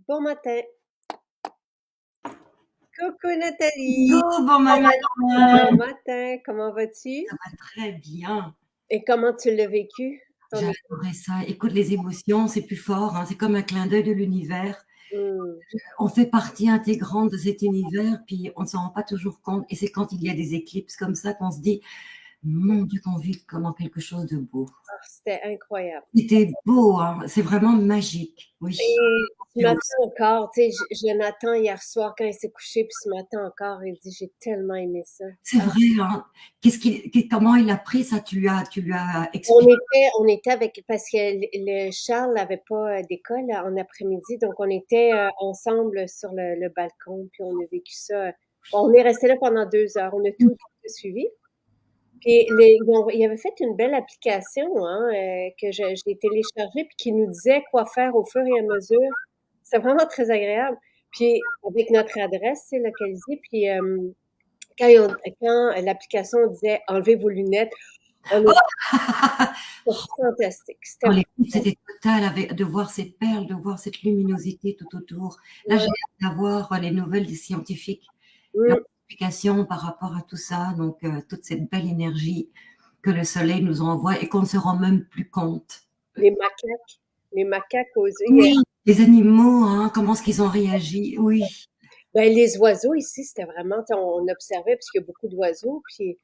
Bon matin. Coucou Nathalie. Oh, bon Bon matin, bon matin. Comment vas-tu? ça va très bien. Et comment tu l'as vécu? J'ai Ton été? adoré ça. Écoute, les émotions, c'est plus fort, hein. C'est comme un clin d'œil de l'univers. Hmm. On fait partie intégrante de cet univers, puis on ne s'en rend pas toujours compte. Et c'est quand il y a des éclipses comme ça qu'on se dit, mon Dieu, qu'on vit comme quelque chose de beau. Ah, c'était incroyable. C'était beau, hein. C'est vraiment magique. Oui. Et ce matin encore, tu sais, Jonathan, hier soir, quand il s'est couché, puis ce matin encore, il dit, j'ai tellement aimé ça. C'est Ah, vrai, hein. Comment il a pris ça? Tu lui as On expliqué? était, on était avec, parce que le Charles n'avait pas d'école en après-midi, donc on était ensemble sur le balcon, puis on a vécu ça. On est resté là pendant 2 heures, on a tout suivi. Puis il avait fait une belle application hein, que j'ai téléchargée puis qui nous disait quoi faire au fur et à mesure. C'est vraiment très agréable. Puis avec notre adresse, c'est localisé. Puis quand l'application disait enlevez vos lunettes, on est fantastique. C'était Oh, l'écoute, c'était total avec de voir ces perles, de voir cette luminosité tout autour. Là, j'ai ouais. hâte d'avoir les nouvelles des scientifiques, leurs Mm. explications par rapport à tout ça, donc toute cette belle énergie que le soleil nous envoie et qu'on ne se rend même plus compte. Les macaques, les macaques aux yeux. Oui, les animaux, hein, comment est-ce qu'ils ont réagi? Oui, Ben, les oiseaux ici, c'était vraiment, tu sais, on observait parce qu'il y a beaucoup d'oiseaux. Puis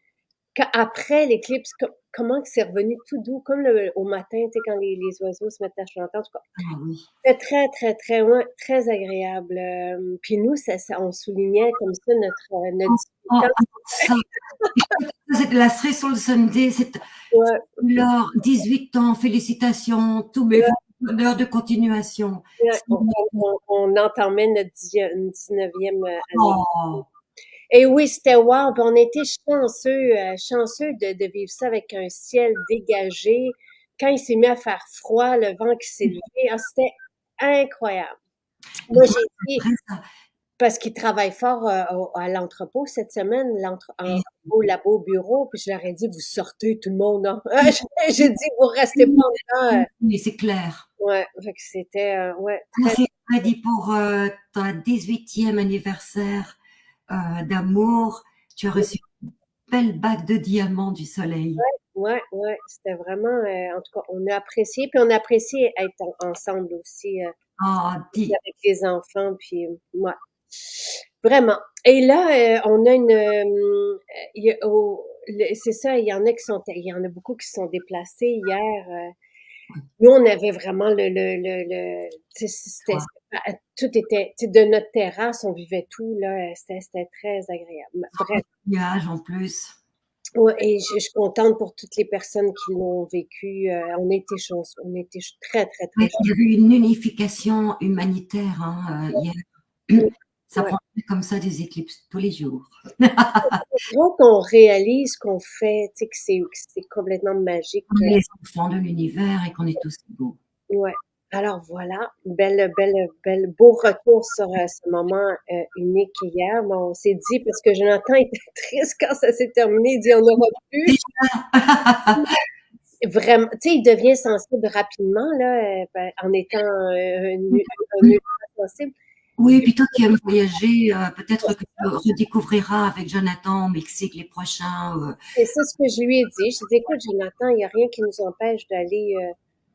après l'éclipse, comment que c'est revenu tout doux, comme au matin, tu sais, quand les oiseaux se mettent à chanter. En tout cas, ah oui. c'était très, très, très, ouais, très agréable. Puis nous, on soulignait comme ça notre Oh, 18 oh, ans. ça, c'était la Stressful Sunday, c'est Ouais, leur 18 ans, félicitations, tous mes ouais, voeux de bonheur de continuation. ouais. On entamait notre 19e année. Oh, Et oui, c'était wow. Puis on était chanceux de vivre ça avec un ciel dégagé. Quand il s'est mis à faire froid, le vent qui s'est levé, ah, c'était incroyable. Moi, écoute, j'ai c'est dit, très ça. parce qu'ils travaillent fort à l'entrepôt cette semaine, au labo bureau, puis je leur ai dit, vous sortez tout le monde, hein. J'ai dit, vous restez pas dedans. Oui, c'est clair. Ouais, fait que c'était, ouais, On très, s'est pas dit pour ton 18e anniversaire d'amour, tu as reçu une belle bague de diamants du soleil. ouais, ouais, c'était vraiment, en tout cas, on a apprécié, puis on a apprécié être ensemble aussi, Ah, aussi dis, avec les enfants, puis ouais, vraiment. Et là, on a c'est ça, il y en a beaucoup qui se sont déplacés hier. Nous, on avait vraiment tu sais, toi, tout était, tu sais, de notre terrasse, on vivait tout, là, c'était très agréable. Bref. nuage en plus. Ouais, et je suis contente pour toutes les personnes qui l'ont vécu. On a été chanceux. On a été très, très, très Ouais, il y chanceux. avait une unification humanitaire hein, hier. Mm. Ça Ouais. prend comme ça des éclipses tous les jours. C'est vrai qu'on réalise qu'on fait, tu sais, que c'est complètement magique. On est les enfants de l'univers et qu'on est tous égaux. Ouais. Alors voilà, beau retour sur ce moment unique hier. Bon, on s'est dit, parce que Jonathan était triste quand ça s'est terminé, il dit on n'aura plus. Vraiment, tu sais, il devient sensible rapidement, là, en étant un ultra sensible. Oui, puis toi qui aimes voyager, peut-être que tu redécouvriras avec Jonathan au Mexique les prochains. Et c'est ce que je lui ai dit. Je lui ai dit, écoute, Jonathan, il n'y a rien qui nous empêche d'aller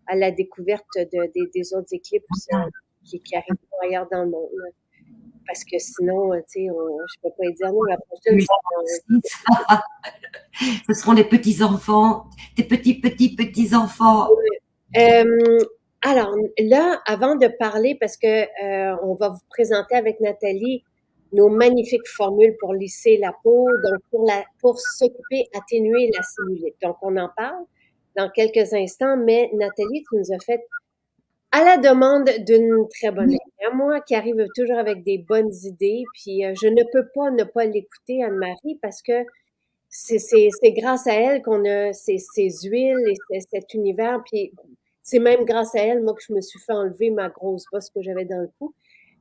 à la découverte des autres éclipses qui arrivent ailleurs dans le monde. Là. Parce que sinon, tu sais, je peux pas lui dire non, la prochaine, Mais ce seront les petits-enfants, tes petits-petits-enfants. Euh, alors là, avant de parler, parce que on va vous présenter avec Nathalie nos magnifiques formules pour lisser la peau, donc pour s'occuper, atténuer la cellulite. Donc on en parle dans quelques instants, mais Nathalie, tu nous as fait à la demande d'une très bonne amie à moi qui arrive toujours avec des bonnes idées, puis je ne peux pas ne pas l'écouter, Anne-Marie, parce que c'est grâce à elle qu'on a ces huiles et cet univers. Puis c'est même grâce à elle, moi, que je me suis fait enlever ma grosse bosse que j'avais dans le cou.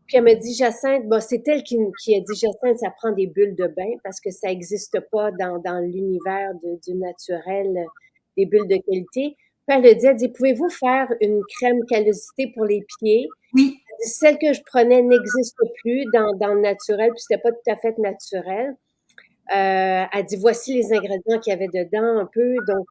Puis elle m'a dit, Jacinthe, bon, c'est elle qui a dit, Jacinthe, ça prend des bulles de bain parce que ça n'existe pas dans l'univers du naturel, des bulles de qualité. Puis elle dit, pouvez-vous faire une crème callosité pour les pieds? Oui, Elle dit, celle que je prenais n'existe plus dans le naturel, puis c'était pas tout à fait naturel. Elle dit, voici les ingrédients qu'il y avait dedans un peu. Donc,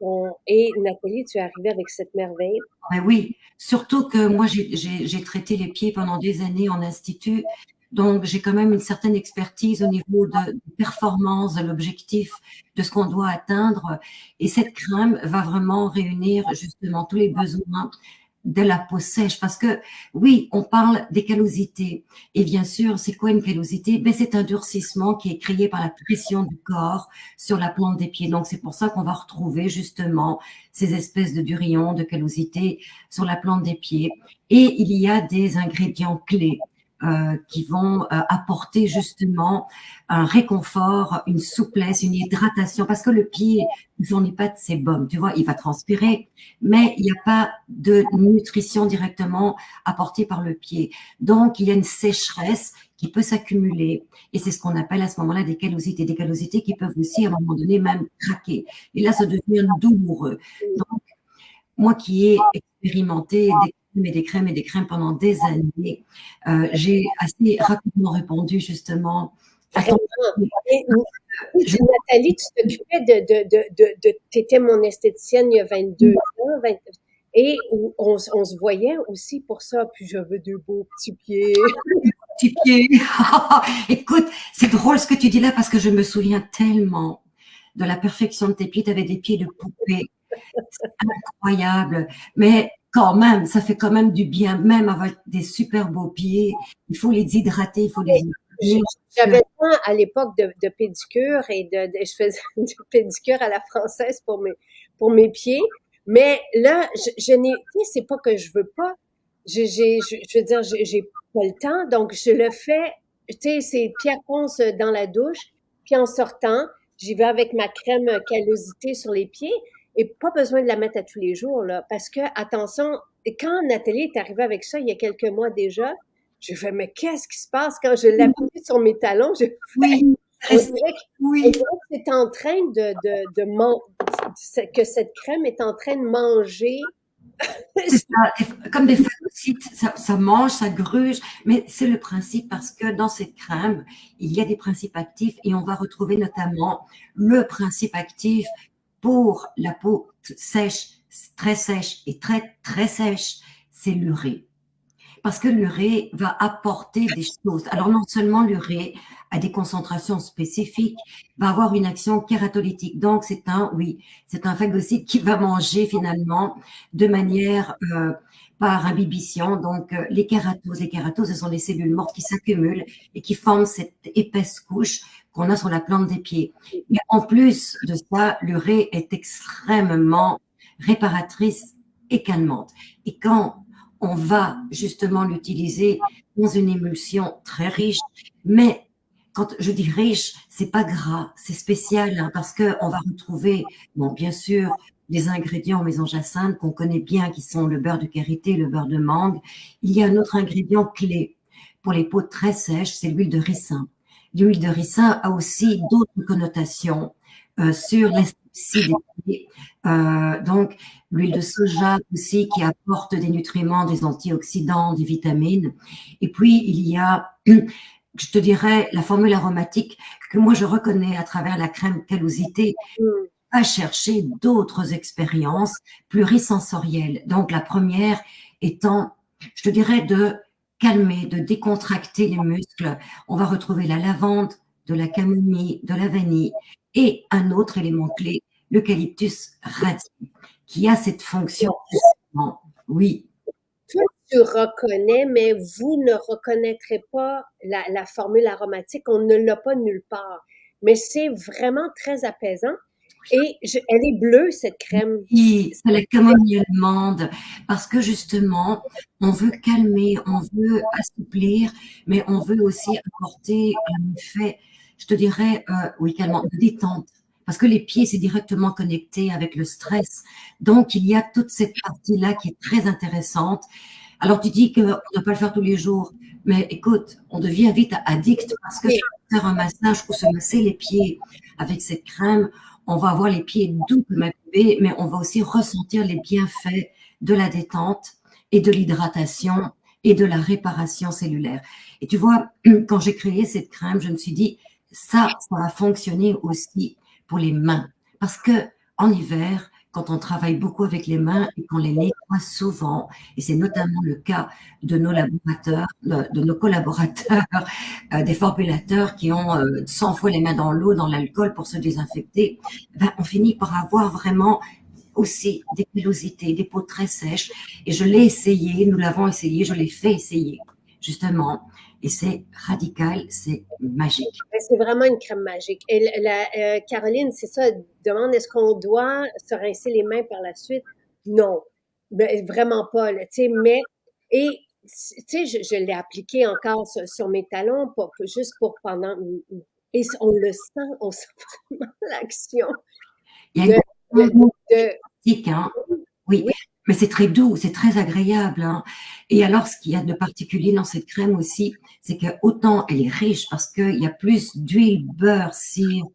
et Nathalie, tu es arrivée avec cette merveille. ben oui, surtout que moi, j'ai traité les pieds pendant des années en institut, donc j'ai quand même une certaine expertise au niveau de performance, de l'objectif, de ce qu'on doit atteindre. Et cette crème va vraiment réunir justement tous les besoins de la peau sèche. Parce que oui, on parle des callosités. Et bien sûr, c'est quoi une callosité? Ben, c'est un durcissement qui est créé par la pression du corps sur la plante des pieds. Donc, c'est pour ça qu'on va retrouver justement ces espèces de durillons, de callosité sur la plante des pieds. Et il y a des ingrédients clés qui vont apporter justement un réconfort, une souplesse, une hydratation, parce que le pied ne fournit pas de sébum, tu vois, il va transpirer, mais il n'y a pas de nutrition directement apportée par le pied. Donc, il y a une sécheresse qui peut s'accumuler, et c'est ce qu'on appelle à ce moment-là des callosités qui peuvent aussi à un moment donné même craquer. Et là, ça devient douloureux. Donc, moi qui ai expérimenté des crèmes et des crèmes et des crèmes pendant des années, j'ai assez rapidement répondu justement à ton... Vraiment. Et, Je, Nathalie, tu t'occupais tu étais mon esthéticienne il y a 22 ans, et on se voyait aussi pour ça. Puis j'avais de beaux petits pieds. petits pieds. Écoute, c'est drôle ce que tu dis là parce que je me souviens tellement de la perfection de tes pieds. Tu avais des pieds de poupée. C'est incroyable. Mais quand même, ça fait quand même du bien, même avec des super beaux pieds. Il faut les hydrater, il faut les hydrater. J'avais le temps à l'époque de pédicure et je faisais du pédicure à la française pour mes pieds. Mais là, je n'ai, tu sais, c'est pas que je veux pas. Je veux dire, j'ai pas le temps. Donc, je le fais, tu sais, c'est Pierre Ponce dans la douche. Puis en sortant, j'y vais avec ma crème callosité sur les pieds et pas besoin de la mettre à tous les jours, là. Parce que, attention, quand Nathalie est arrivée avec ça il y a quelques mois déjà, j'ai fait, mais qu'est-ce qui se passe quand je l'appuie sur mes talons? Je fais, Oui, on dirait oui. que c'est en train que cette crème est en train de manger. C'est ça, comme des phagocytes, ça mange, ça gruge, mais c'est le principe parce que dans cette crème, il y a des principes actifs et on va retrouver notamment le principe actif pour la peau sèche, très sèche et très, très sèche, c'est l'urée. Parce que l'urée va apporter des choses. Alors non seulement l'urée a des concentrations spécifiques, va avoir une action kératolytique. Donc c'est c'est un phagocyte qui va manger finalement de manière par imbibition. Donc les kératoses, ce sont les cellules mortes qui s'accumulent et qui forment cette épaisse couche qu'on a sur la plante des pieds. Mais en plus de ça, l'urée est extrêmement réparatrice et calmante. Et quand on va justement l'utiliser dans une émulsion très riche, mais quand je dis riche, c'est pas gras, c'est spécial hein, parce que on va retrouver, bon, bien sûr, les ingrédients maison Jacinthe qu'on connaît bien, qui sont le beurre de karité, le beurre de mangue. Il y a un autre ingrédient clé pour les peaux très sèches, c'est l'huile de ricin. L'huile de ricin a aussi d'autres connotations sur l'asepsie des pieds. Donc, l'huile de soja aussi qui apporte des nutriments, des antioxydants, des vitamines. Et puis, il y a, je te dirais, la formule aromatique que moi je reconnais à travers la crème callosité à chercher d'autres expériences plurisensorielles. Donc, la première étant, je te dirais, de calmer, de décontracter les muscles. On va retrouver la lavande, de la camomille, de la vanille et un autre élément clé, l'eucalyptus radié, qui a cette fonction. Oui. Toi, tu reconnais, mais vous ne reconnaîtrez pas la formule aromatique. On ne l'a pas nulle part. Mais c'est vraiment très apaisant. Et elle est bleue, cette crème. Oui, c'est la camomille allemande, parce que justement, on veut calmer, on veut assouplir, mais on veut aussi apporter un effet, je te dirais, oui, calmant, de détente. Parce que les pieds, c'est directement connecté avec le stress. Donc, il y a toute cette partie-là qui est très intéressante. Alors tu dis qu'on ne doit pas le faire tous les jours, mais écoute, on devient vite addict parce que Oui, faire un massage ou se masser les pieds avec cette crème, on va avoir les pieds doux comme un bébé, mais on va aussi ressentir les bienfaits de la détente et de l'hydratation et de la réparation cellulaire. Et tu vois, quand j'ai créé cette crème, je me suis dit, ça va fonctionner aussi pour les mains. Parce que en hiver, quand on travaille beaucoup avec les mains et qu'on les nettoie souvent, et c'est notamment le cas de nos laborateurs, de nos collaborateurs, des formulateurs qui ont 100 fois les mains dans l'eau, dans l'alcool pour se désinfecter, ben, on finit par avoir vraiment aussi des pilosités, des peaux très sèches. Et je l'ai essayé, nous l'avons essayé, je l'ai fait essayer, justement. Et c'est radical, c'est magique. c'est vraiment une crème magique. Et Caroline, c'est ça, demande est-ce qu'on doit se rincer les mains par la suite? Non, ben, vraiment pas, là, tu sais, mais, et, tu sais, je l'ai appliqué encore sur mes talons, juste pour pendant, et on le sent, on sent vraiment l'action Il y a de, de, une de, pratique, hein. Oui, oui, mais c'est très doux, c'est très agréable, hein. Et alors, ce qu'il y a de particulier dans cette crème aussi, c'est que autant elle est riche parce qu'il y a plus d'huile, beurre, cire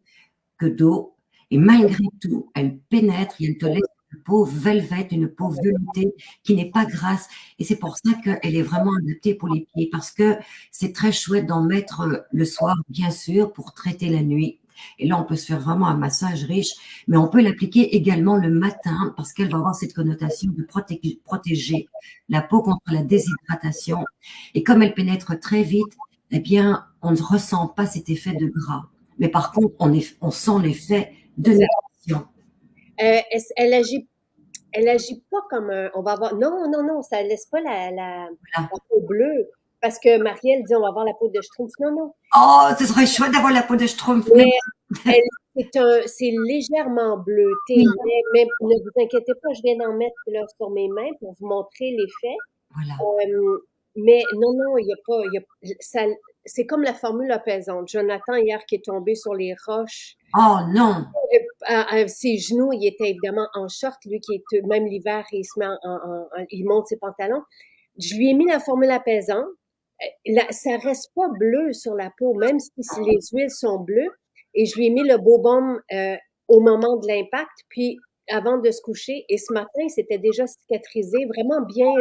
que d'eau, et malgré tout, elle pénètre et elle te laisse une peau velvette, une peau veloutée qui n'est pas grasse. Et c'est pour ça qu'elle est vraiment adaptée pour les pieds, parce que c'est très chouette d'en mettre le soir, bien sûr, pour traiter la nuit. Et là, on peut se faire vraiment un massage riche, mais on peut l'appliquer également le matin parce qu'elle va avoir cette connotation de protéger la peau contre la déshydratation. Et comme elle pénètre très vite, eh bien, on ne ressent pas cet effet de gras. Mais par contre, on sent l'effet de c'est ça. nutrition. Elle agit pas comme un, on va avoir, non, non, non, ça laisse pas Voilà. la peau bleue, parce que Marielle dit on va avoir la peau de schtroumpf. Non, non. Oh, ce serait chouette d'avoir la peau de Schtroumpf. Mais Mais elle, c'est légèrement bleuté, oui, mais ne vous inquiétez pas, je viens d'en mettre là sur mes mains pour vous montrer l'effet. voilà. Mais non, non, il y a pas, ça, c'est comme la formule apaisante. Jonathan, hier, qui est tombé sur les roches, Oh non. à ses genoux, il était évidemment en short, lui qui est, même l'hiver, il se met il monte ses pantalons. Je lui ai mis la formule apaisante. Ça reste pas bleu sur la peau, même si les huiles sont bleues. Et je lui ai mis le beau baume au moment de l'impact, puis avant de se coucher. Et ce matin, c'était déjà cicatrisé, vraiment bien.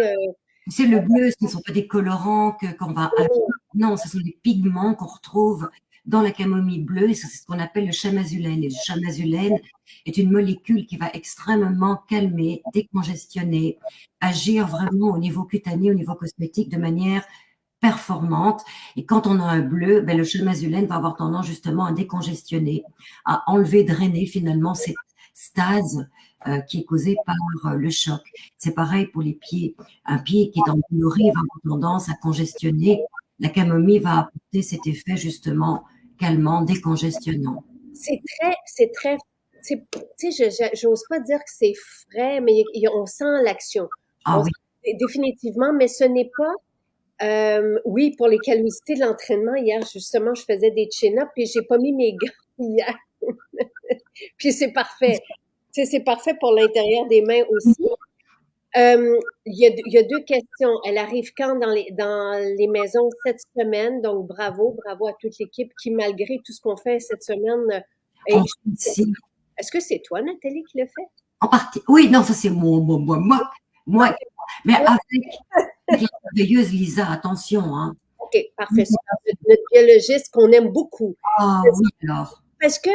Tu sais, le bleu, ce ne sont pas des colorants qu'on va. Non, ce sont des pigments qu'on retrouve dans la camomille bleue. C'est ce qu'on appelle le chamazulène. Et le chamazulène est une molécule qui va extrêmement calmer, décongestionner, agir vraiment au niveau cutané, au niveau cosmétique de manière performante. Et quand on a un bleu, ben, le chamazulène va avoir tendance justement à décongestionner, à enlever, drainer finalement cette stase qui est causée par le choc. C'est pareil pour les pieds. Un pied qui est endolori va avoir tendance à congestionner. La camomille va apporter cet effet justement calmant, décongestionnant. C'est très, tu sais, j'ose pas dire que c'est frais, mais on sent l'action. Ah On oui, sent définitivement, mais ce n'est pas. Oui, pour les callosités de l'entraînement, hier, justement, je faisais des chin-ups et j'ai pas mis mes gants hier. Puis c'est parfait. Tu sais, c'est parfait pour l'intérieur des mains aussi. Il y a deux questions. Elle arrive quand dans les maisons cette semaine? Donc, bravo, bravo à toute l'équipe qui, malgré tout ce qu'on fait cette semaine, on et ici, est-ce que c'est toi, Nathalie, qui le fait? en partie. Oui, non, ça c'est moi. OK, Mais avec la merveilleuse Lisa, attention, hein. OK, parfait. C'est notre biologiste qu'on aime beaucoup. Ah oui, alors. Parce que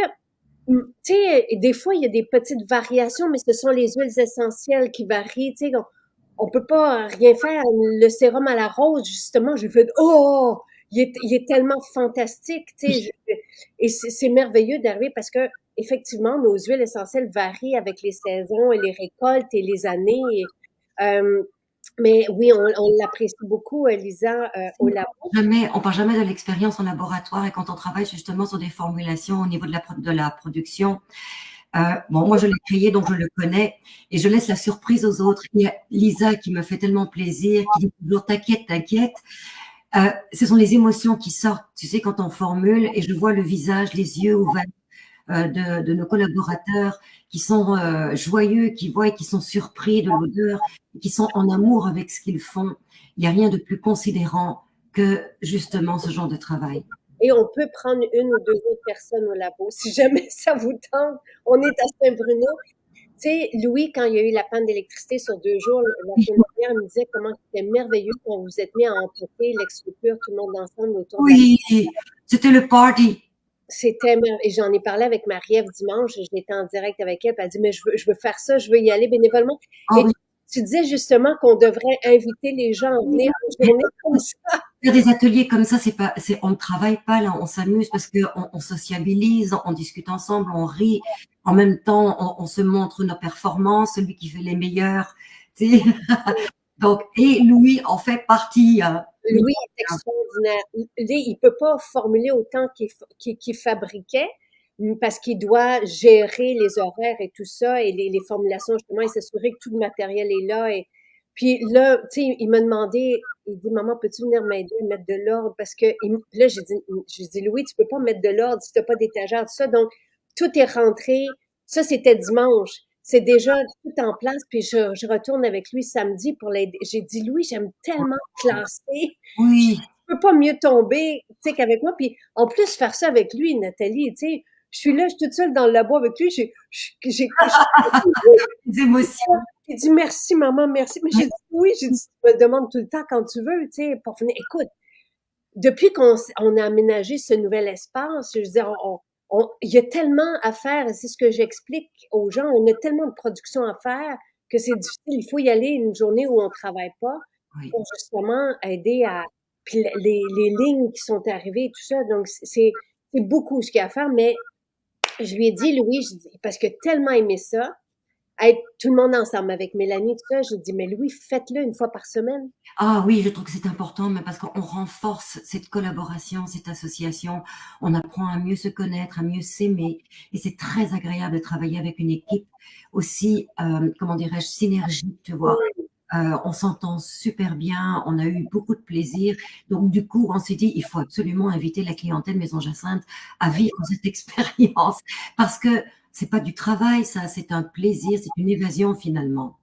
tu sais, des fois, il y a des petites variations, mais ce sont les huiles essentielles qui varient. Tu sais, on peut pas rien faire. Le sérum à la rose, justement, j'ai fait, oh, il est tellement fantastique. Tu sais, et c'est merveilleux d'arriver parce que effectivement, nos huiles essentielles varient avec les saisons et les récoltes et les années. Euh, mais oui, on l'apprécie beaucoup, Lisa, au labo. Jamais, on parle jamais de l'expérience en laboratoire et quand on travaille justement sur des formulations au niveau de la production. Bon, moi je l'ai créé donc je le connais et je laisse la surprise aux autres. Il y a Lisa qui me fait tellement plaisir, qui dit toujours t'inquiète, t'inquiète. Ce sont les émotions qui sortent, tu sais, quand on formule et je vois le visage, les yeux ouverts de nos collaborateurs qui sont joyeux, qui voient et qui sont surpris de l'odeur, qui sont en amour avec ce qu'ils font. Il n'y a rien de plus considérant que justement ce genre de travail. Et on peut prendre une ou deux autres personnes au labo. Si jamais ça vous tente, on est à Saint-Bruno. Tu sais, Louis, quand il y a eu la panne d'électricité sur 2 jours, la semaine dernière, il me disait comment c'était merveilleux quand vous êtes mis à emporter l'ex-coupure, tout le monde ensemble autour de la Oui, c'était le party. C'était et j'en ai parlé avec Marie-Ève dimanche, j'étais en direct avec elle, puis elle dit, mais je veux faire ça, je veux y aller bénévolement. Oh Et oui. tu disais justement qu'on devrait inviter les gens à venir une journée comme ça. Faire des ateliers comme ça, on ne travaille pas là, on s'amuse parce que on sociabilise, on discute ensemble, on rit. En même temps, on se montre nos performances, celui qui fait les meilleurs. Tu sais. Donc, et Louis en fait partie. Louis est extraordinaire. Il peut pas formuler autant qu'il fabriquait parce qu'il doit gérer les horaires et tout ça et les formulations justement et s'assurer que tout le matériel est là. Et puis là, tu sais, il m'a demandé, il dit maman, peux-tu venir m'aider à mettre de l'ordre parce que là j'ai dit Louis, tu peux pas mettre de l'ordre si t'as pas d'étagère tout ça. Donc tout est rentré. Ça c'était dimanche. C'est déjà tout en place, puis je retourne avec lui samedi pour l'aider. J'ai dit, Louis, j'aime tellement classer. Je Oui, peux pas mieux tomber, tu sais, qu'avec moi. Puis en plus, faire ça avec lui, Nathalie, tu sais, je suis là, je suis toute seule dans le labo avec lui. des émotions. J'ai dit, merci, maman, merci. Mais j'ai dit, oui, j'ai dit, tu me demandes tout le temps quand tu veux, tu sais, pour venir. Écoute, depuis qu'on a aménagé ce nouvel espace, je veux dire, il y a tellement à faire, et c'est ce que j'explique aux gens, on a tellement de production à faire que c'est difficile. Il faut y aller une journée où on travaille pas Oui. pour justement aider à puis les lignes qui sont arrivées et tout ça. Donc, c'est beaucoup ce qu'il y a à faire, mais je lui ai dit, Louis, je dis, parce que tellement aimé ça, être tout le monde ensemble avec Mélanie, tout ça, j'ai dit, mais Louis, faites-le une fois par semaine. Ah oui, je trouve que c'est important, mais parce qu'on renforce cette collaboration, cette association. On apprend à mieux se connaître, à mieux s'aimer. Et c'est très agréable de travailler avec une équipe aussi, comment dirais-je, synergique, tu vois. On s'entend super bien, on a eu beaucoup de plaisir. Donc, du coup, on s'est dit, il faut absolument inviter la clientèle Maison Jacinthe à vivre cette expérience. Parce que c'est pas du travail, ça, c'est un plaisir, c'est une évasion finalement.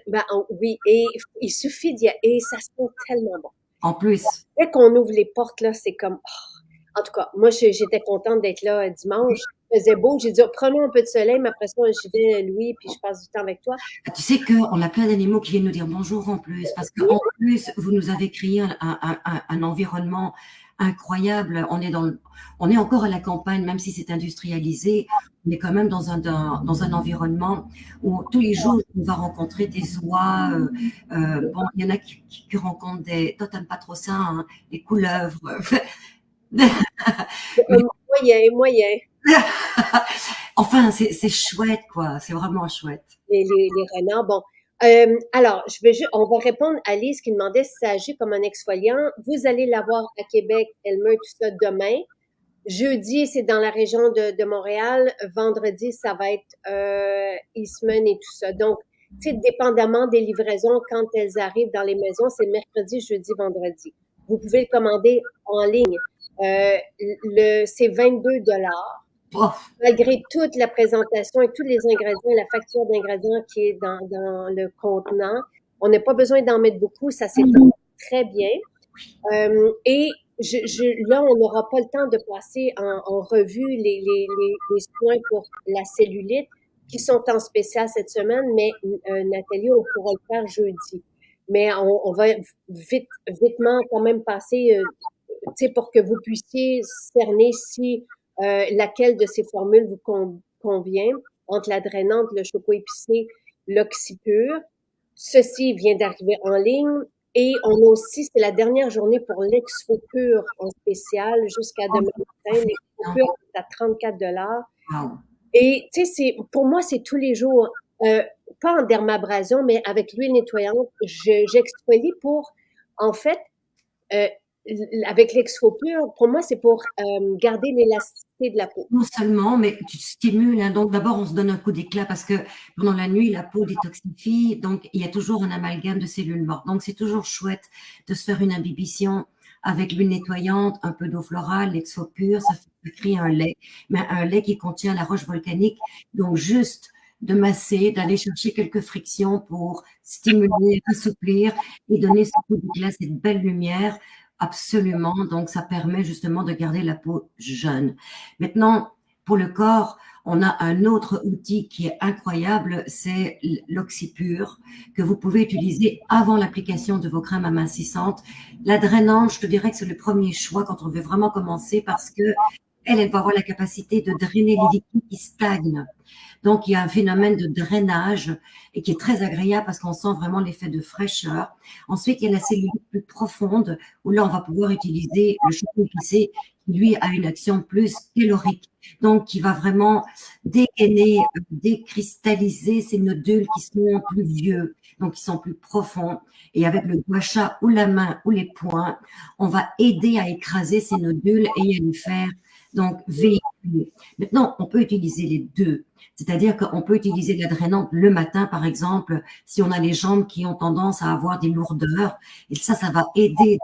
Ben, oui, et il suffit d'y aller, et ça sent tellement bon. En plus. Dès qu'on ouvre les portes, là, c'est comme, oh. En tout cas, moi, j'étais contente d'être là dimanche. Il faisait beau. J'ai dit, oh, prenons un peu de soleil, mais après ça, j'y vais, Louis, puis je passe du temps avec toi. Tu sais qu'on a plein d'animaux qui viennent nous dire bonjour en plus, parce qu'en plus, vous nous avez créé un environnement incroyable. On est encore à la campagne, même si c'est industrialisé. On est quand même dans un environnement où tous les jours, on va rencontrer des oies. Bon, il y en a qui rencontrent toi, t'aimes pas trop ça, hein, les couleuvres. Moyen, moyen. Enfin, c'est chouette, quoi. C'est vraiment chouette. Les renards. Bon. Alors, on va répondre à Lise qui demandait si ça agit comme un exfoliant. Vous allez l'avoir à Québec, Elmer, tout ça demain. Jeudi, c'est dans la région de Montréal. Vendredi, ça va être Eastman et tout ça. Donc, tu sais, dépendamment des livraisons, quand elles arrivent dans les maisons, c'est mercredi, jeudi, vendredi. Vous pouvez le commander en ligne. C'est 22 $. Oh, Malgré toute la présentation et tous les ingrédients, la facture d'ingrédients qui est dans le contenant, on n'a pas besoin d'en mettre beaucoup, ça s'étend très bien. Et là, on n'aura pas le temps de passer en revue les soins pour la cellulite qui sont en spécial cette semaine, mais Nathalie, on pourra le faire jeudi. Mais on va vitement quand même passer, tu sais, pour que vous puissiez cerner si laquelle de ces formules vous convient entre la drainante, le choco épicé, l'oxypure. Ceci vient d'arriver en ligne. Et on a aussi, c'est la dernière journée pour l'exfopure en spécial jusqu'à demain matin. L'exfopure est à 34 $. wow. Et tu sais, pour moi, c'est tous les jours. Pas en dermabrasion, mais avec l'huile nettoyante, j'exfolie pour, en fait, euh, avec l'exfopure, pour moi, c'est pour garder l'élasticité de la peau. Non seulement, mais tu te stimules. Hein. Donc, d'abord, on se donne un coup d'éclat parce que pendant la nuit, la peau détoxifie. Donc, il y a toujours un amalgame de cellules mortes. Donc, c'est toujours chouette de se faire une imbibition avec l'huile nettoyante, un peu d'eau florale, l'exfopure. Ça fait écrit un lait, mais un lait qui contient la roche volcanique. Donc, juste de masser, d'aller chercher quelques frictions pour stimuler, assouplir et donner ce coup d'éclat, cette belle lumière. Absolument. Donc, ça permet justement de garder la peau jeune. Maintenant, pour le corps, on a un autre outil qui est incroyable, c'est l'oxypure que vous pouvez utiliser avant l'application de vos crèmes amincissantes. La drainante, je te dirais que c'est le premier choix quand on veut vraiment commencer parce que elle va avoir la capacité de drainer les liquides qui stagnent. Donc, il y a un phénomène de drainage et qui est très agréable parce qu'on sent vraiment l'effet de fraîcheur. Ensuite, il y a la cellulite plus profonde où là, on va pouvoir utiliser le choucroute épicé qui, lui, a une action plus calorique. Donc, qui va vraiment dégainer, décristalliser ces nodules qui sont plus vieux, donc qui sont plus profonds. Et avec le gua sha ou la main ou les poings, on va aider à écraser ces nodules et à les faire donc véhiculer. Maintenant, on peut utiliser les deux. C'est-à-dire qu'on peut utiliser la drainante le matin, par exemple, si on a les jambes qui ont tendance à avoir des lourdeurs. Et ça va aider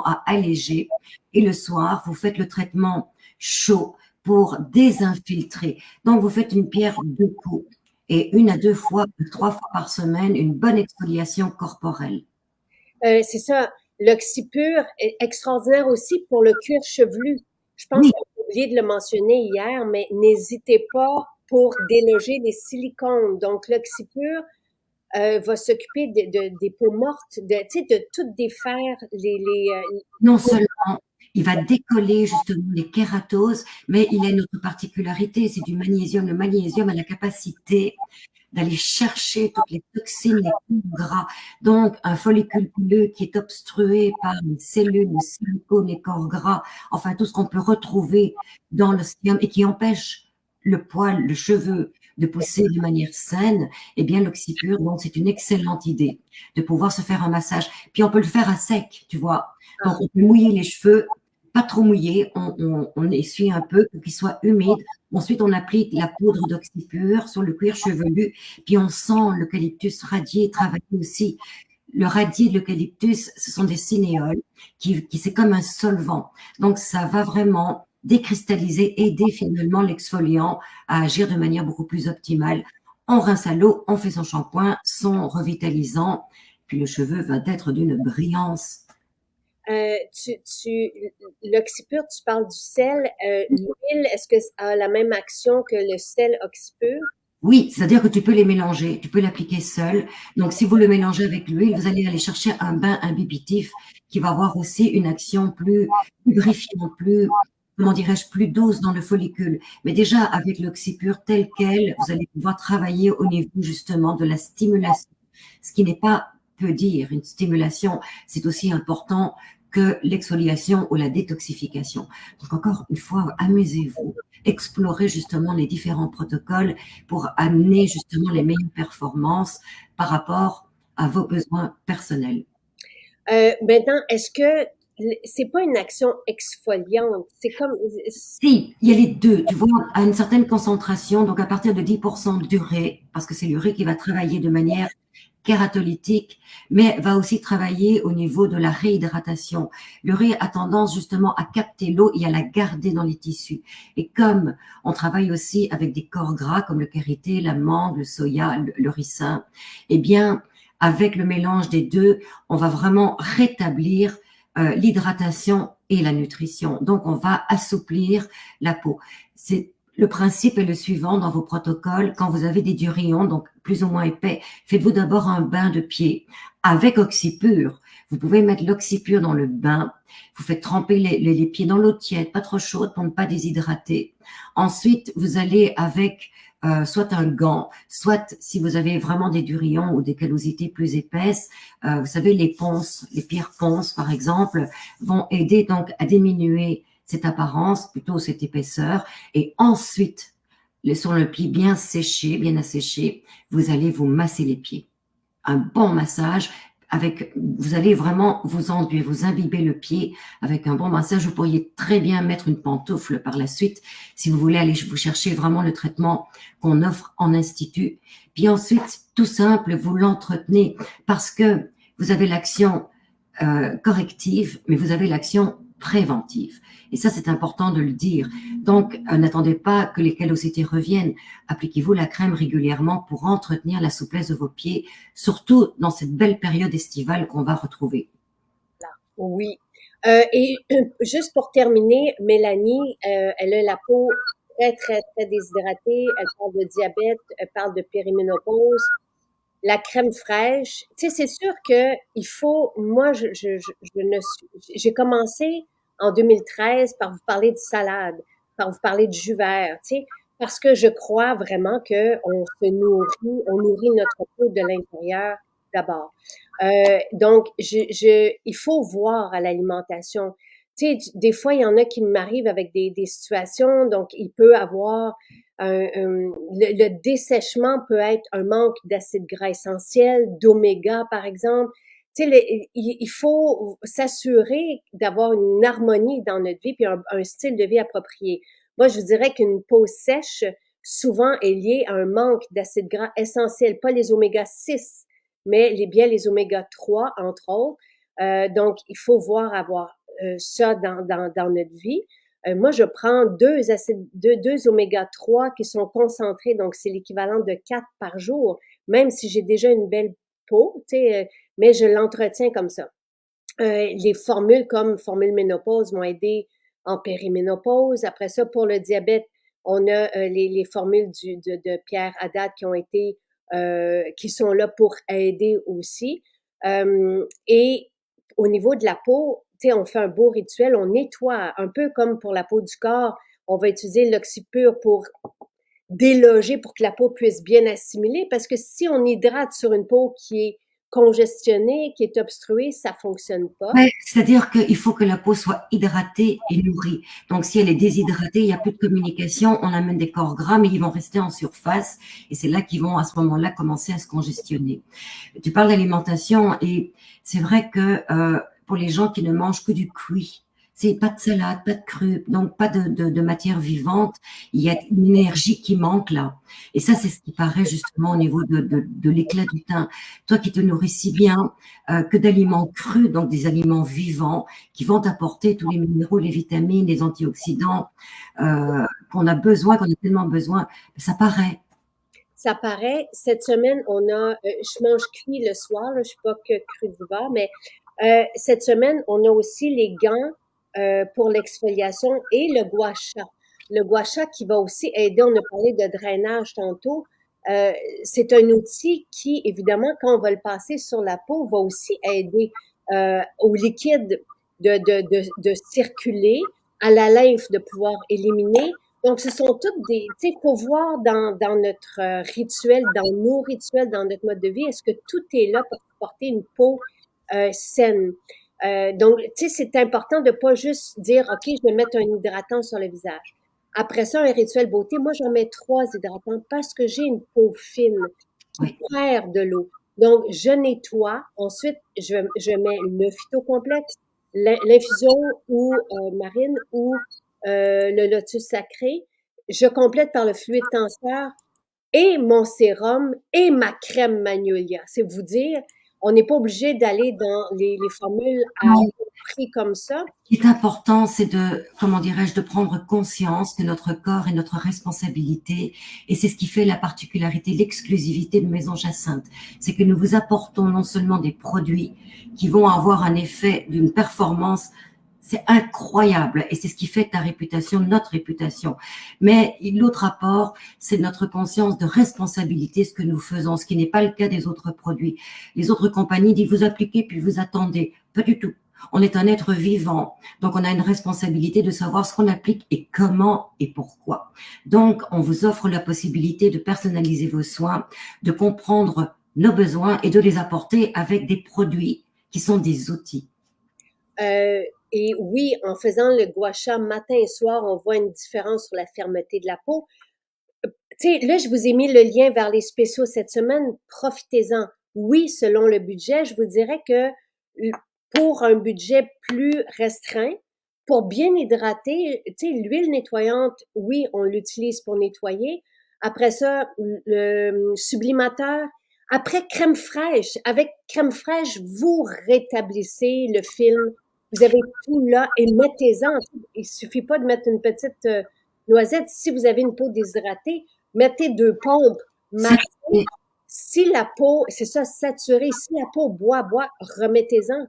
à alléger. Et le soir, vous faites le traitement chaud pour désinfiltrer. Donc, vous faites une pierre deux coups et 1 à 2 fois, 3 fois par semaine, une bonne exfoliation corporelle. C'est ça. L'oxypure est extraordinaire aussi pour le cuir chevelu. Je pense Oui, que j'ai oublié de le mentionner hier, mais n'hésitez pas pour déloger les silicones. Donc, l'oxypure va s'occuper des peaux mortes, tu sais, de tout défaire non seulement il va décoller justement les kératoses, mais il a une autre particularité, c'est du magnésium. Le magnésium a la capacité d'aller chercher toutes les toxines, les coups gras. Donc, un follicule pileux qui est obstrué par les cellules, le silicone, les corps gras, enfin tout ce qu'on peut retrouver dans l'ostium et qui empêche le poil, le cheveu de pousser de manière saine, eh bien l'oxypure, donc c'est une excellente idée de pouvoir se faire un massage. Puis on peut le faire à sec, tu vois. Donc on peut mouiller les cheveux, pas trop mouillés, on essuie un peu pour qu'ils soient humides. Ensuite, on applique la poudre d'oxypure sur le cuir chevelu, puis on sent l'eucalyptus radier, travailler aussi. Le radier de l'eucalyptus, ce sont des cinéoles qui c'est comme un solvant. Donc, ça va vraiment décristalliser, aider finalement l'exfoliant à agir de manière beaucoup plus optimale. On rince à l'eau, on fait son shampoing, son revitalisant, puis le cheveu va être d'une brillance. Euh, L'oxypure, tu parles du sel. L'huile, est-ce que ça a la même action que le sel oxypure? Oui, c'est-à-dire que tu peux les mélanger, tu peux l'appliquer seul. Donc, si vous le mélangez avec l'huile, vous allez aller chercher un bain imbibitif qui va avoir aussi une action plus lubrifiante, plus, comment dirais-je, plus douce dans le follicule. Mais déjà, avec l'oxypure tel quel, vous allez pouvoir travailler au niveau justement de la stimulation, ce qui n'est pas peu dire. Une stimulation, c'est aussi important que l'exfoliation ou la détoxification. Donc, encore une fois, amusez-vous, explorez justement les différents protocoles pour amener justement les meilleures performances par rapport à vos besoins personnels. Maintenant, est-ce que c'est pas une action exfoliante? C'est comme, Si, il y a les deux, tu vois, à une certaine concentration, donc à partir de 10% d'urée, parce que c'est l'urée qui va travailler de manière kératolytique, mais va aussi travailler au niveau de la réhydratation. L'urée a tendance justement à capter l'eau et à la garder dans les tissus. Et comme on travaille aussi avec des corps gras comme le karité, la mangue, le soya, le ricin, eh bien, avec le mélange des deux, on va vraiment rétablir l'hydratation et la nutrition. Donc, on va assouplir la peau. C'est le principe est le suivant dans vos protocoles. Quand vous avez des durillons, donc plus ou moins épais, faites-vous d'abord un bain de pied avec oxypure. Vous pouvez mettre l'oxypure dans le bain. Vous faites tremper les pieds dans l'eau tiède, pas trop chaude pour ne pas déshydrater. Ensuite, vous allez avec soit un gant, soit si vous avez vraiment des durillons ou des callosités plus épaisses, vous savez, les ponces, les pierres ponces, par exemple, vont aider donc à diminuer cette apparence, plutôt cette épaisseur. Et ensuite, sur le pied bien séché, bien asséché, vous allez vous masser les pieds. Un bon massage avec, vous allez vraiment vous enduire, vous imbiber le pied avec un bon massage. Vous pourriez très bien mettre une pantoufle par la suite si vous voulez aller vous chercher vraiment le traitement qu'on offre en institut. Puis ensuite, tout simple, vous l'entretenez parce que vous avez l'action corrective, mais vous avez l'action préventive. Et ça, c'est important de le dire. Donc, n'attendez pas que les callosités reviennent. Appliquez-vous la crème régulièrement pour entretenir la souplesse de vos pieds, surtout dans cette belle période estivale qu'on va retrouver. Oui. Et juste pour terminer, Mélanie, elle a la peau très, très, très déshydratée. Elle parle de diabète, elle parle de périménopause. La crème fraîche, tu sais, c'est sûr que il faut, moi, j'ai commencé en 2013 par vous parler de salade, par vous parler de jus vert, tu sais, parce que je crois vraiment que on nourrit notre peau de l'intérieur d'abord. Donc, il faut voir à l'alimentation. Tu sais, des fois, il y en a qui m'arrivent avec des situations, donc il peut avoir le dessèchement peut être un manque d'acides gras essentiels, d'oméga, par exemple. Tu sais, il faut s'assurer d'avoir une harmonie dans notre vie puis un style de vie approprié. Moi, je vous dirais qu'une peau sèche, souvent, est liée à un manque d'acides gras essentiels, pas les oméga 6, mais bien les oméga 3, entre autres. Donc, il faut voir avoir ça dans notre vie. Moi, je prends deux oméga 3 qui sont concentrés, donc c'est l'équivalent de 4 par jour, même si j'ai déjà une belle peau, tu sais, mais je l'entretiens comme ça. Les formules comme formule ménopause m'ont aidé en périménopause. Après ça, pour le diabète, on a les formules de Pierre Haddad qui sont là pour aider aussi. Et au niveau de la peau, tu sais, on fait un beau rituel, on nettoie, un peu comme pour la peau du corps. On va utiliser l'oxypure pour déloger pour que la peau puisse bien assimiler, parce que si on hydrate sur une peau qui est congestionnée, qui est obstruée, ça fonctionne pas. Ouais, c'est-à-dire qu'il faut que la peau soit hydratée et nourrie. Donc, si elle est déshydratée, il n'y a plus de communication, on amène des corps gras, mais ils vont rester en surface et c'est là qu'ils vont, à ce moment-là, commencer à se congestionner. Tu parles d'alimentation et c'est vrai que pour les gens qui ne mangent que du cuit, c'est pas de salade, pas de cru, donc pas de matière vivante, il y a une énergie qui manque là. Et ça, c'est ce qui paraît justement au niveau de l'éclat du teint. Toi qui te nourris si bien, que d'aliments crus, donc des aliments vivants qui vont apporter tous les minéraux, les vitamines, les antioxydants qu'on a besoin, qu'on a tellement besoin, ça paraît. Ça paraît, cette semaine, je mange cuit le soir, là, je suis pas que crudivore, mais cette semaine, on a aussi les gants pour l'exfoliation et le gua sha. Le gua sha qui va aussi aider, on a parlé de drainage tantôt, euh, c'est un outil qui, évidemment, quand on va le passer sur la peau, va aussi aider au liquide de circuler, à la lymphe de pouvoir éliminer. Donc, ce sont toutes tu sais, faut voir dans notre rituel, dans nos rituels, dans notre mode de vie, est-ce que tout est là pour porter une peau saine? Donc, tu sais, c'est important de pas juste dire, OK, je vais mettre un hydratant sur le visage. Après ça, un rituel beauté, moi, j'en mets 3 hydratants parce que j'ai une peau fine qui Oui. perd de l'eau. Donc, je nettoie. Ensuite, je mets le phytocomplexe, l'infusion ou marine ou le lotus sacré. Je complète par le fluide tenseur et mon sérum et ma crème magnolia. C'est vous dire, on n'est pas obligé d'aller dans les formules à prix comme ça. Ce qui est important, c'est de, comment dirais-je, de prendre conscience que notre corps est notre responsabilité. Et c'est ce qui fait la particularité, l'exclusivité de Maison Jacinthe. C'est que nous vous apportons non seulement des produits qui vont avoir un effet d'une performance, c'est incroyable. Et c'est ce qui fait ta réputation, notre réputation. Mais l'autre apport, c'est notre conscience de responsabilité, ce que nous faisons, ce qui n'est pas le cas des autres produits. Les autres compagnies disent vous appliquez puis vous attendez. Pas du tout. On est un être vivant, donc on a une responsabilité de savoir ce qu'on applique et comment et pourquoi. Donc, on vous offre la possibilité de personnaliser vos soins, de comprendre nos besoins et de les apporter avec des produits qui sont des outils. Et oui, en faisant le gua sha matin et soir, on voit une différence sur la fermeté de la peau. Tu sais, là, je vous ai mis le lien vers les spéciaux cette semaine. Profitez-en. Oui, selon le budget, je vous dirais que pour un budget plus restreint, pour bien hydrater, tu sais, l'huile nettoyante, oui, on l'utilise pour nettoyer. Après ça, le sublimateur. Après, crème fraîche. Avec crème fraîche, vous rétablissez le film Vous avez tout là et mettez-en. Il suffit pas de mettre une petite noisette. Si vous avez une peau déshydratée, mettez 2 pompes C'est matin. Si la peau, c'est ça, saturée, si la peau boit, remettez-en.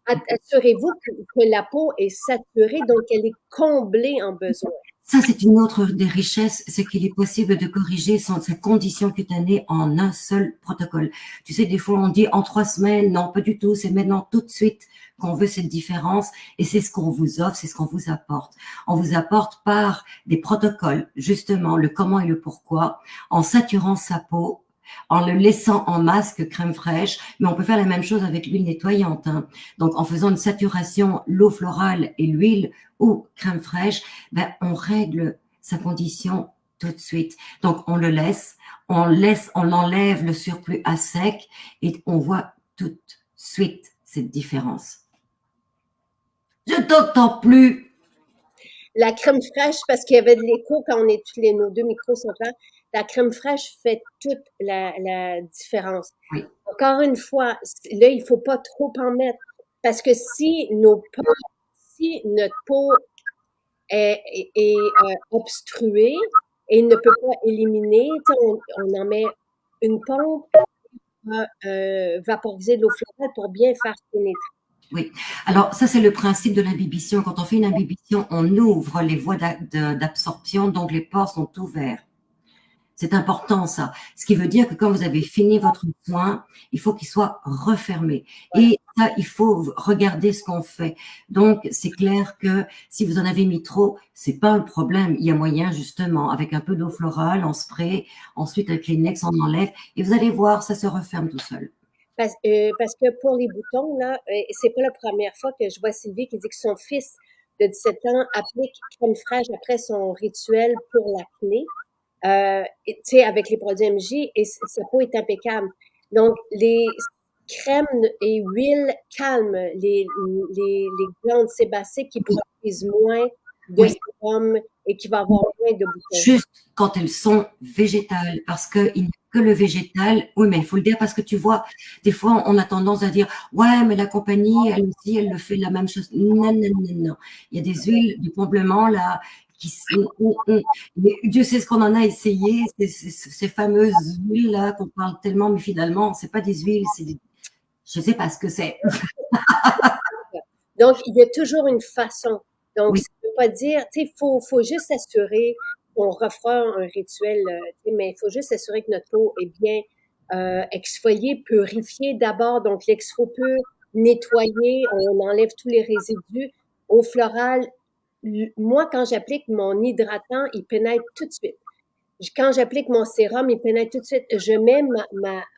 Assurez-vous que la peau est saturée, donc elle est comblée en besoin. Ça, c'est une autre des richesses, c'est qu'il est possible de corriger sa condition cutanée en un seul protocole. Tu sais, des fois, on dit en 3 semaines, non, pas du tout, c'est maintenant tout de suite qu'on veut cette différence, et c'est ce qu'on vous offre, c'est ce qu'on vous apporte. On vous apporte par des protocoles, justement, le comment et le pourquoi, en saturant sa peau, en le laissant en masque crème fraîche, mais on peut faire la même chose avec l'huile nettoyante, hein. Donc, en faisant une saturation, l'eau florale et l'huile ou crème fraîche, ben, on règle sa condition tout de suite. Donc, on on enlève le surplus à sec et on voit tout de suite cette différence. Je t'entends plus. La crème fraîche, parce qu'il y avait de l'écho quand nos 2 micros sont là, la crème fraîche fait toute la différence. Oui. Encore une fois, là, il faut pas trop en mettre, parce que si notre peau est obstruée et ne peut pas éliminer, on en met une pompe, vaporiser de l'eau florale pour bien faire pénétrer. Oui. Alors, ça, c'est le principe de l'imbibition. Quand on fait une imbibition, on ouvre les voies d'absorption, donc les pores sont ouverts. C'est important, ça. Ce qui veut dire que quand vous avez fini votre soin, il faut qu'il soit refermé. Et ça, il faut regarder ce qu'on fait. Donc, c'est clair que si vous en avez mis trop, c'est pas un problème. Il y a moyen, justement, avec un peu d'eau florale en spray, ensuite un Kleenex, on enlève, et vous allez voir, ça se referme tout seul. Parce que pour les boutons, là, c'est pas la première fois que je vois Sylvie qui dit que son fils de 17 ans applique crème fraîche après son rituel pour l'acné, tu sais, avec les produits MJ, et sa peau est impeccable. Donc, les crèmes et huiles calment les glandes sébacées qui produisent moins de Oui. sérum et qui va avoir moins de boutons. Juste quand elles sont végétales, parce qu'il n'y a que le végétal. Oui, mais il faut le dire parce que tu vois, des fois, on a tendance à dire, ouais, mais la compagnie, elle aussi, elle le fait la même chose. Non, non, non, non. Il y a des huiles de complément, là, mais Dieu sait ce qu'on en a essayé, ces fameuses huiles-là qu'on parle tellement, mais finalement, c'est pas des huiles, je sais pas ce que c'est. Donc, il y a toujours une façon. Donc, Oui. ça ne veut pas dire, tu sais, faut juste s'assurer qu'on refera un rituel, mais il faut juste s'assurer que notre peau est bien exfoliée, purifiée d'abord. Donc, l'exfo peut nettoyer, on enlève tous les résidus. Eau florale, moi, quand j'applique mon hydratant, il pénètre tout de suite. Quand j'applique mon sérum, il pénètre tout de suite. Je mets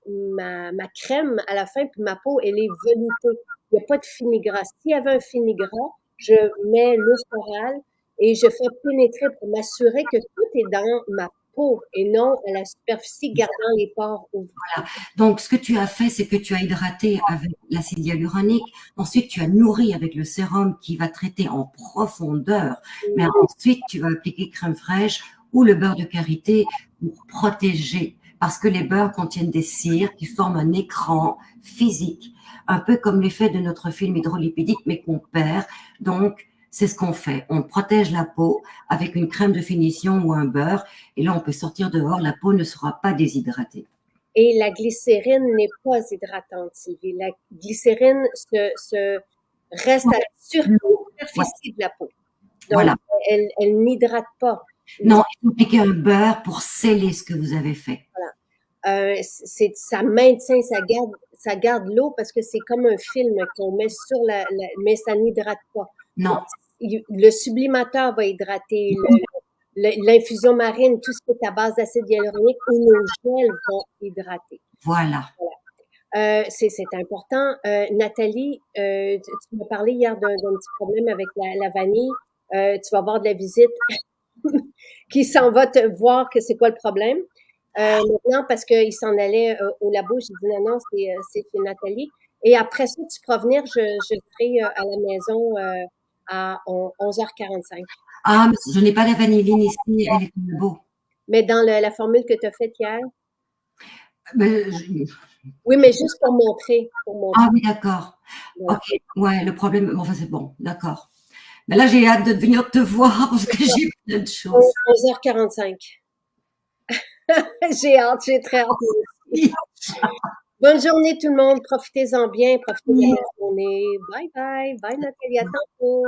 ma crème à la fin, puis ma peau, elle est veloutée. Il n'y a pas de fini-gras. S'il y avait un fini-gras, je mets l'eau florale et je fais pénétrer pour m'assurer que tout est dans ma peau et non à la superficie, gardant les pores ouverts. Voilà. Donc, ce que tu as fait, c'est que tu as hydraté avec l'acide hyaluronique. Ensuite, tu as nourri avec le sérum qui va traiter en profondeur. Mais ensuite, tu vas appliquer crème fraîche ou le beurre de karité pour protéger. Parce que les beurres contiennent des cires qui forment un écran physique, un peu comme l'effet de notre film hydrolipidique, mais qu'on perd. Donc, c'est ce qu'on fait. On protège la peau avec une crème de finition ou un beurre. Et là, on peut sortir dehors. La peau ne sera pas déshydratée. Et la glycérine n'est pas hydratante, Sylvie. La glycérine se reste à la superficie de la peau. Donc, Voilà. elle n'hydrate pas. Non, il faut appliquer un beurre pour sceller ce que vous avez fait. Voilà. Ça maintient, ça garde l'eau parce que c'est comme un film qu'on met sur mais ça n'hydrate pas. Non. Le sublimateur va hydrater, l'infusion marine, tout ce qui est à base d'acide hyaluronique ou nos gels vont hydrater. Voilà. C'est important. Nathalie, tu m'as parlé hier d'un petit problème avec la vanille. Tu vas avoir de la visite qui s'en va te voir que c'est quoi le problème. Maintenant, parce qu'il s'en allait au labo, j'ai dit non, c'est chez Nathalie. Et après ça, tu pourras venir, je serai à la maison à 11h45. Ah, mais je n'ai pas la vanilline ici, elle est beau. Mais dans la formule que tu as faite hier? Ben, Oui, mais juste pour montrer, ah oui, d'accord. Ouais. OK, ouais, le problème, enfin, c'est bon, d'accord. Mais là, j'ai hâte de venir te voir parce que j'ai plein de choses. 11h45. J'ai hâte, j'ai très hâte. Oui, Bonne journée tout le monde, profitez-en bien, profitez de la belle journée. Bye bye, bye Nathalie, à tantôt.